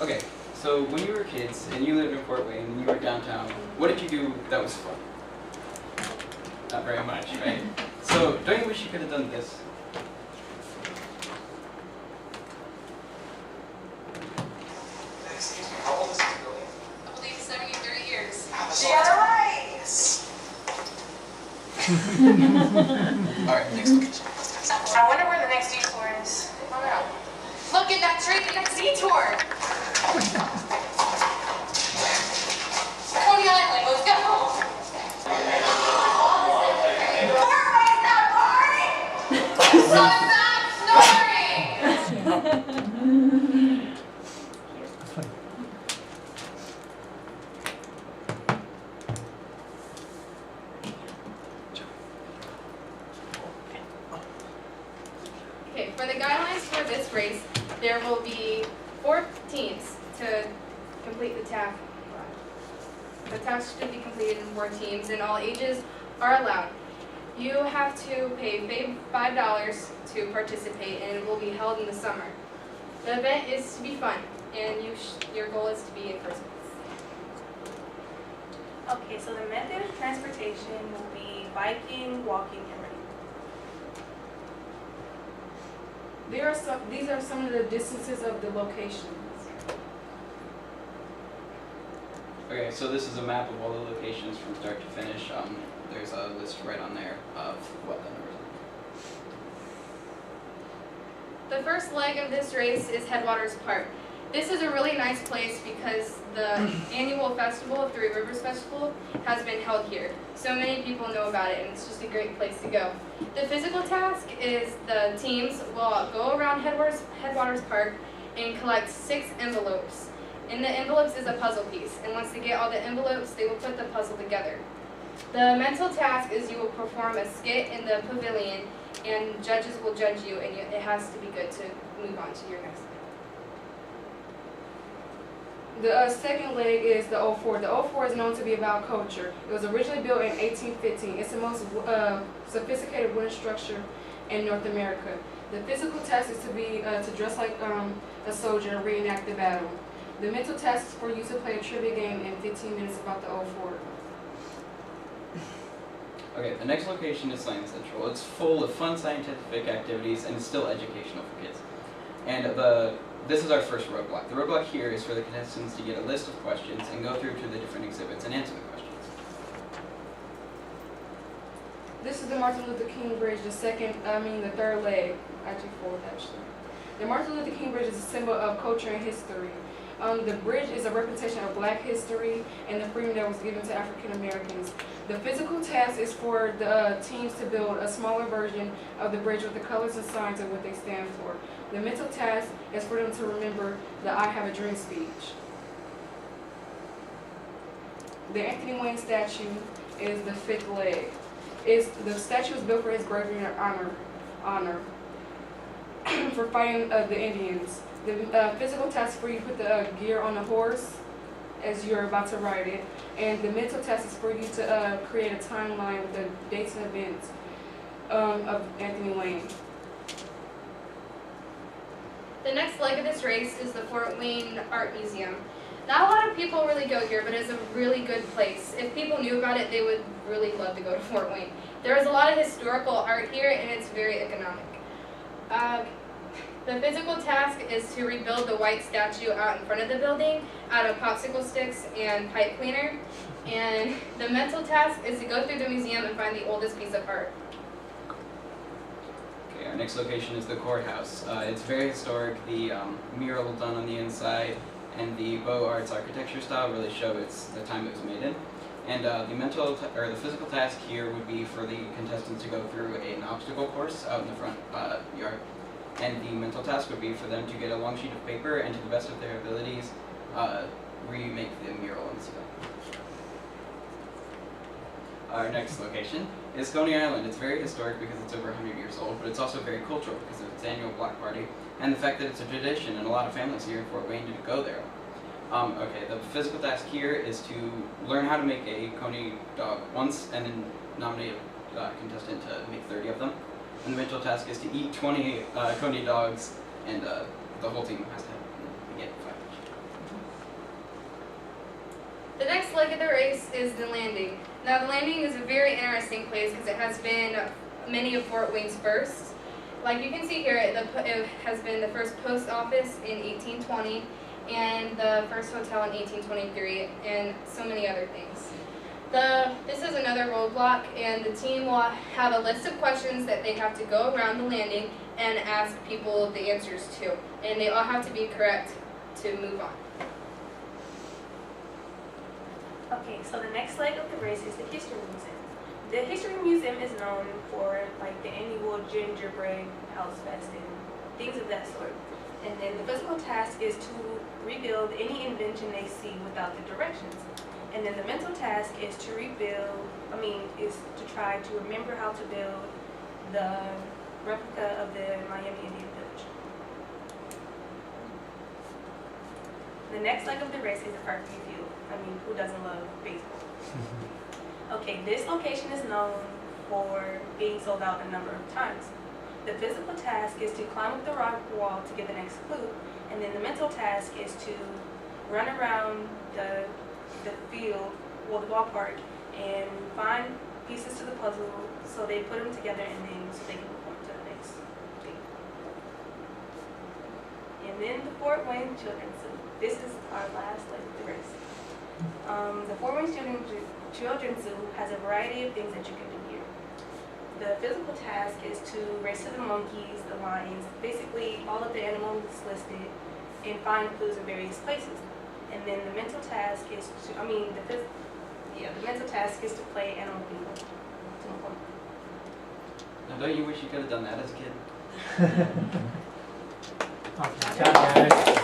Okay, so when you were kids and you lived in Fort Wayne and you were downtown, what did you do that was fun? Not very much, right? So don't you wish you could have done this? Excuse me, how old is this building? I believe 70, 30 years. She got it right! Alright, next location. I wonder where the next detour is. I don't know. Look at that tree, the next detour. Coney Island, let's go. Fort not party! Stop snoring! Okay, for the guidelines for this race, there will be 4 teams to complete the task. The task should be completed in 4 teams, and all ages are allowed. You have to pay $5 to participate, and it will be held in the summer. The event is to be fun, and your goal is to be in first place. Okay, so the method of transportation will be biking, walking, and running. These are some of the distances of the locations. Okay, so this is a map of all the locations from start to finish. There's a list right on there of what the numbers are. The first leg of this race is Headwaters Park. This is a really nice place because the annual festival, Three Rivers Festival, has been held here. So many people know about it, and it's just a great place to go. The physical task is the teams will go around Headwaters Park and collect 6 envelopes. In the envelopes is a puzzle piece, and once they get all the envelopes, they will put the puzzle together. The mental task is you will perform a skit in the pavilion, and judges will judge you, and it has to be good to move on to your next. The second leg is the 04. The 04 is known to be about culture. It was originally built in 1815. It's the most sophisticated wooden structure in North America. The physical task is to dress like a soldier and reenact the battle. The mental task is for you to play a trivia game in 15 minutes about the 04. Okay, the next location is Science Central. It's full of fun scientific activities and it's still educational for kids. And this is our first roadblock. The roadblock here is for the contestants to get a list of questions and go through to the different exhibits and answer the questions. This is the Martin Luther King Bridge, the third leg, actually fourth actually. The Martin Luther King Bridge is a symbol of culture and history. The bridge is a representation of Black history and the freedom that was given to African Americans. The physical task is for the teams to build a smaller version of the bridge with the colors and signs of what they stand for. The mental task is for them to remember the I Have a Dream speech. The Anthony Wayne statue is the 5th leg. The statue was built for his bravery and honor for fighting the Indians. The physical task for you to put the gear on the horse as you're about to ride it, and the mental task is for you to create a timeline with the dates and events of Anthony Wayne. The next leg of this race is the Fort Wayne Art Museum. Not a lot of people really go here, but it's a really good place. If people knew about it, they would really love to go to Fort Wayne. There is a lot of historical art here, and it's very economic. The physical task is to rebuild the white statue out in front of the building out of popsicle sticks and pipe cleaner. And the mental task is to go through the museum and find the oldest piece of art. Okay, our next location is the courthouse. It's very historic. The mural done on the inside and the Beaux Arts architecture style really show the time it was made in. And the physical task here would be for the contestants to go through an obstacle course out in the front yard. And the mental task would be for them to get a long sheet of paper and, to the best of their abilities, remake the mural on the ceiling. Our next location is Coney Island. It's very historic because it's over 100 years old, but it's also very cultural because of its annual block party and the fact that it's a tradition and a lot of families here in Fort Wayne do go there. Okay, the physical task here is to learn how to make a Coney dog once and then nominate a contestant to make 30 of them. And the mental task is to eat 20 Coney dogs, and the whole team has to get 5 each. leg of the race is the landing. Now the landing is a very interesting place because it has been many of Fort Wayne's firsts. Like you can see here, it has been the first post office in 1820 and the first hotel in 1823 and so many other things. This is another roadblock, and the team will have a list of questions that they have to go around the landing and ask people the answers to, and they all have to be correct to move on. Okay, so the next leg of the race is the History Museum. The History Museum is known for like the annual gingerbread house fest and things of that sort. And then the physical task is to rebuild any invention they see without the directions. And then the mental task is to is to try to remember how to build the replica of the Miami Indian Village. The next leg of the race is the Parkview Field. Who doesn't love baseball? Okay, this location is known for being sold out a number of times. The physical task is to climb up the rock wall to get the next clue, and then the mental task is to run around the field, the ballpark, and find pieces to the puzzle so they put them together and then so they can move on to the next thing. And then the Fort Wayne Children's Zoo. This is our last leg of the race. The Fort Wayne Children's Zoo has a variety of things that you can do here. The physical task is to race to the monkeys, the lions, basically all of the animals listed, and find clues in various places. And then the mental task is to, the mental task is to play animal bingo. Now, don't you wish you could have done that as a kid? Awesome job, guys.